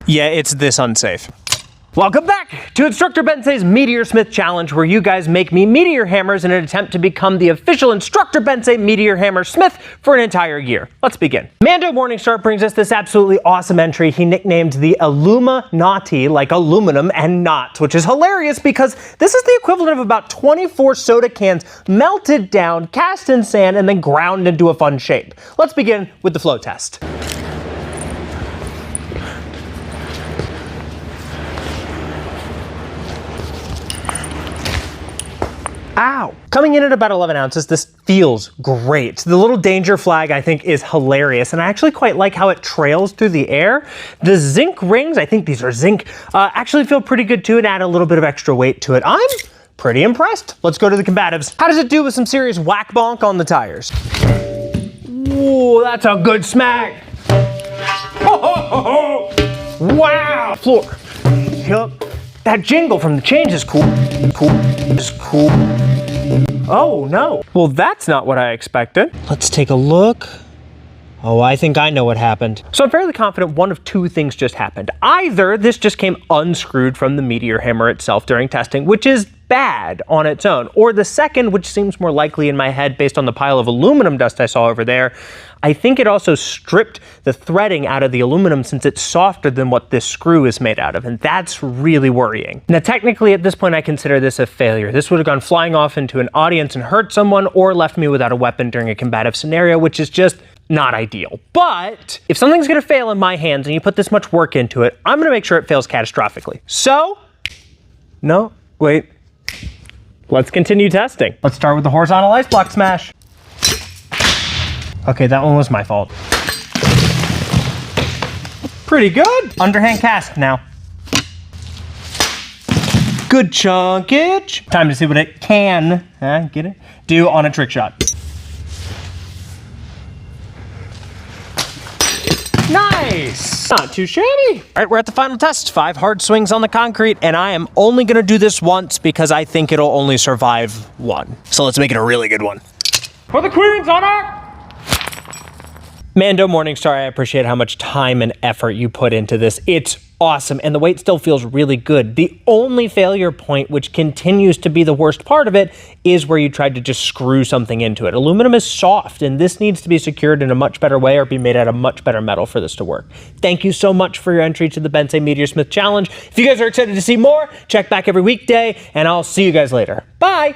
Yeah, it's this unsafe. Welcome back to Instructor Bensei's Meteor Smith Challenge, where you guys make me meteor hammers in an attempt to become the official Instructor Bensei Meteor Hammer Smith for an entire year. Let's begin. Mando Morningstar brings us this absolutely awesome entry he nicknamed the Illuminati, like aluminum and not, which is hilarious because this is the equivalent of about 24 soda cans melted down, cast in sand, and then ground into a fun shape. Let's begin with the flow test. Ow! Coming in at about 11 ounces, this feels great. The little danger flag, I think, is hilarious, and I actually quite like how it trails through the air. The zinc rings, I think these are zinc, actually feel pretty good too and add a little bit of extra weight to it. I'm pretty impressed. Let's go to the combatives. How does it do with some serious whack bonk on the tires? Ooh, that's a good smack. Ho, ho, ho, ho. Wow! Floor. Yup. That jingle from the change is cool. Cool. Oh no. Well, that's not what I expected. Let's take a look. Oh, I think I know what happened. So I'm fairly confident one of two things just happened. Either this just came unscrewed from the Meteor Hammer itself during testing, which is bad on its own, or the second, which seems more likely in my head based on the pile of aluminum dust I saw over there, I think it also stripped the threading out of the aluminum since it's softer than what this screw is made out of, and that's really worrying. Now, technically, at this point, I consider this a failure. This would have gone flying off into an audience and hurt someone, or left me without a weapon during a combative scenario, which is just not ideal. But if something's gonna fail in my hands and you put this much work into it, I'm gonna make sure it fails catastrophically. So, no, wait. Let's continue testing. Let's start with the horizontal ice block smash. Okay, that one was my fault. Pretty good. Underhand cast now. Good chunkage. Time to see what it can, get it? Do on a trick shot. Nice! Not too shabby. All right, we're at the final test. 5 hard swings on the concrete, and I am only gonna do this once because I think it'll only survive one. So let's make it a really good one. For the Queen's honor! Mando Morningstar, I appreciate how much time and effort you put into this. It's awesome, and the weight still feels really good. The only failure point, which continues to be the worst part of it, is where you tried to just screw something into it. Aluminum is soft, and this needs to be secured in a much better way or be made out of much better metal for this to work. Thank you so much for your entry to the Bensei Meteor Smith Challenge. If you guys are excited to see more, check back every weekday, and I'll see you guys later. Bye!